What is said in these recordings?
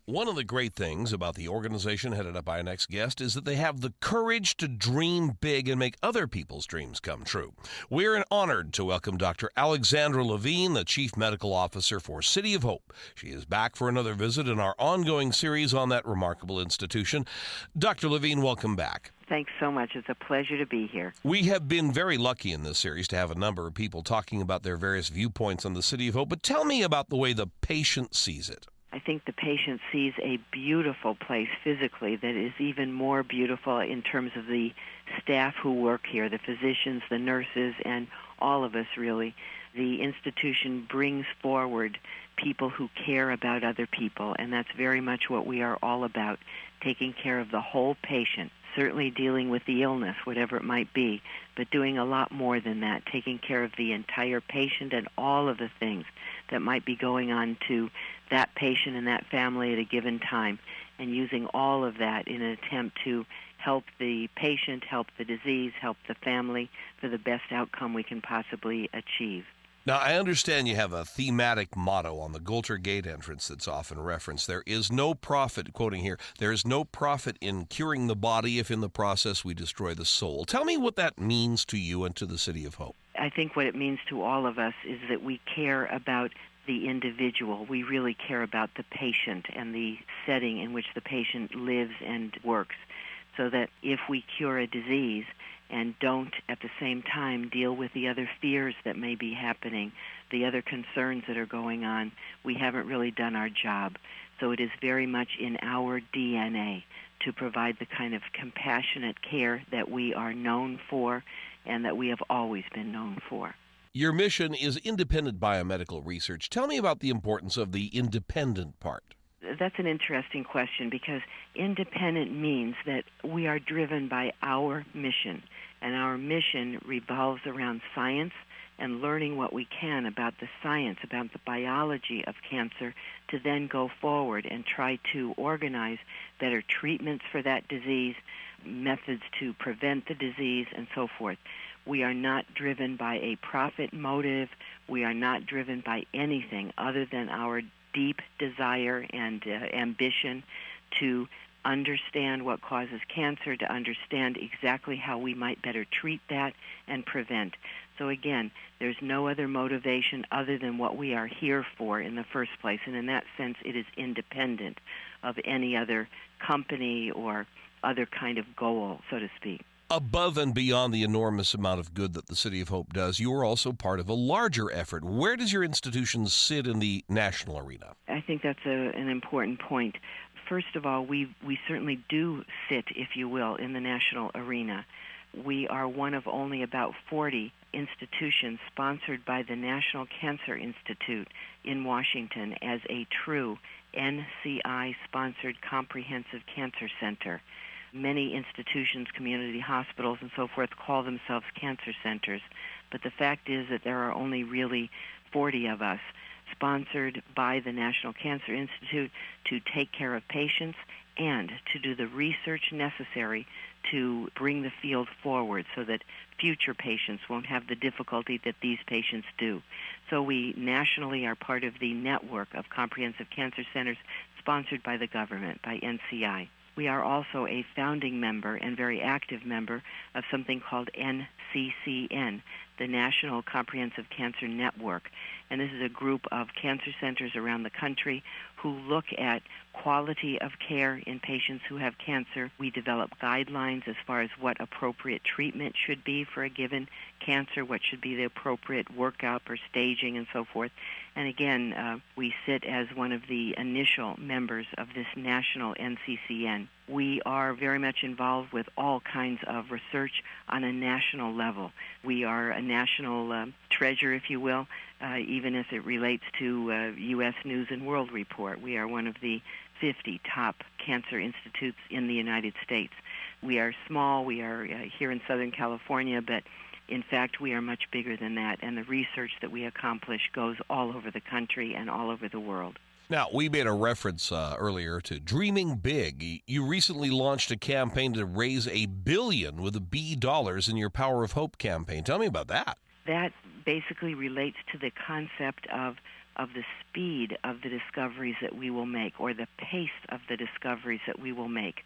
One of the great things about the organization headed up by our next guest is that they have the courage to dream big and make other people's dreams come true. We're honored to welcome Dr. Alexandra Levine, the Chief Medical Officer for City of Hope. She is back for another visit in our ongoing series on that remarkable institution. Dr. Levine, welcome back. Thanks so much. It's a pleasure to be here. We have been very lucky in this series to have a number of people talking about their various viewpoints on the City of Hope, but tell me about the way the patient sees it. I think the patient sees a beautiful place physically that is even more beautiful in terms of the staff who work here, the physicians, the nurses, and all of us really. The institution brings forward people who care about other people, and that's very much what we are all about, taking care of the whole patient, certainly dealing with the illness, whatever it might be, but doing a lot more than that, taking care of the entire patient and all of the things that might be going on to that patient and that family at a given time, and using all of that in an attempt to help the patient, help the disease, help the family for the best outcome we can possibly achieve. Now, I understand you have a thematic motto on the Golter Gate entrance that's often referenced. There is no profit, quoting here, there is no profit in curing the body if in the process we destroy the soul. Tell me what that means to you and to the City of Hope. I think what it means to all of us is that we care about the individual. We really care about the patient and the setting in which the patient lives and works, so that if we cure a disease and don't at the same time deal with the other fears that may be happening, the other concerns that are going on, we haven't really done our job. So it is very much in our DNA to provide the kind of compassionate care that we are known for and that we have always been known for. Your mission is independent biomedical research. Tell me about the importance of the independent part. That's an interesting question, because independent means that we are driven by our mission, and our mission revolves around science and learning what we can about the science, about the biology of cancer, to then go forward and try to organize better treatments for that disease, methods to prevent the disease, and so forth. We are not driven by a profit motive. We are not driven by anything other than our deep desire and ambition to understand what causes cancer, to understand exactly how we might better treat that and prevent. So again, there's no other motivation other than what we are here for in the first place, and in that sense it is independent of any other company or other kind of goal, so to speak. Above and beyond the enormous amount of good that the City of Hope does, you are also part of a larger effort. Where does your institution sit in the national arena? I think that's an important point. First of all, we certainly do sit, if you will, in the national arena. We are one of only about 40 institutions sponsored by the National Cancer Institute in Washington as a true NCI-sponsored comprehensive cancer center. Many institutions, community hospitals, and so forth call themselves cancer centers, but the fact is that there are only really 40 of us sponsored by the National Cancer Institute to take care of patients and to do the research necessary to bring the field forward so that future patients won't have the difficulty that these patients do. So we nationally are part of the network of comprehensive cancer centers sponsored by the government, by NCI. We are also a founding member and very active member of something called NCCN, the National Comprehensive Cancer Network. And this is a group of cancer centers around the country who look at quality of care in patients who have cancer. We develop guidelines as far as what appropriate treatment should be for a given cancer, what should be the appropriate workup or staging, and so forth. And again, we sit as one of the initial members of this national NCCN. We are very much involved with all kinds of research on a national level. We are a national treasure, if you will, even as it relates to U.S. News and World Report. We are one of the 50 top cancer institutes in the United States. We are small. We are here in Southern California, but in fact, we are much bigger than that, and the research that we accomplish goes all over the country and all over the world. Now, we made a reference earlier to dreaming big. You recently launched a campaign to raise $1 billion with a B dollars in your Power of Hope campaign. Tell me about that. That basically relates to the concept of of the speed of the discoveries that we will make, or the pace of the discoveries that we will make.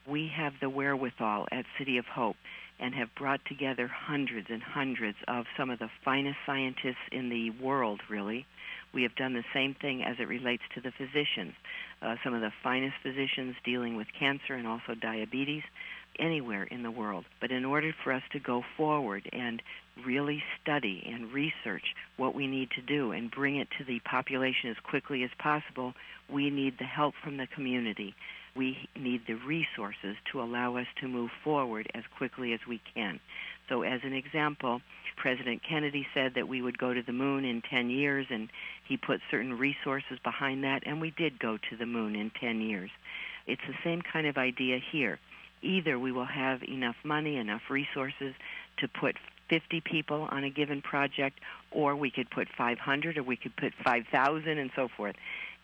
We have the wherewithal at City of Hope and have brought together hundreds and hundreds of some of the finest scientists in the world, really. We have done the same thing as it relates to the physicians. Some of the finest physicians dealing with cancer and also diabetes anywhere in the world. But in order for us to go forward and really study and research what we need to do and bring it to the population as quickly as possible, we need the help from the community. We need the resources to allow us to move forward as quickly as we can. So as an example, President Kennedy said that we would go to the moon in 10 years, and he put certain resources behind that, and we did go to the moon in 10 years. It's the same kind of idea here. Either we will have enough money, enough resources to put 50 people on a given project, or we could put 500, or we could put 5,000, and so forth.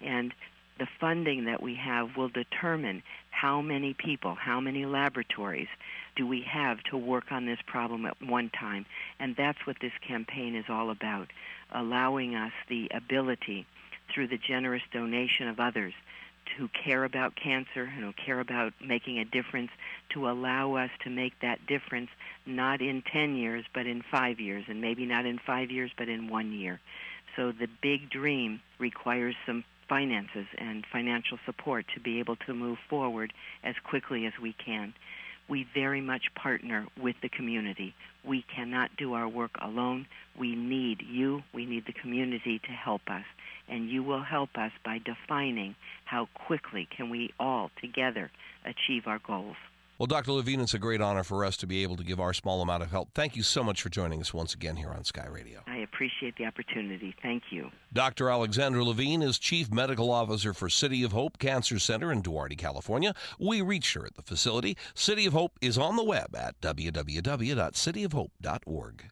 And the funding that we have will determine how many people, how many laboratories do we have to work on this problem at one time. And that's what this campaign is all about, allowing us the ability, through the generous donation of others, who care about cancer and who care about making a difference, to allow us to make that difference not in 10 years but in 5 years, and maybe not in 5 years but in 1 year. So the big dream requires some finances and financial support to be able to move forward as quickly as we can. We very much partner with the community. We cannot do our work alone. We need you. We need the community to help us. And you will help us by defining how quickly can we all together achieve our goals. Well, Dr. Levine, it's a great honor for us to be able to give our small amount of help. Thank you so much for joining us once again here on Sky Radio. I appreciate the opportunity. Thank you. Dr. Alexandra Levine is Chief Medical Officer for City of Hope Cancer Center in Duarte, California. We reached her at the facility. City of Hope is on the web at www.cityofhope.org.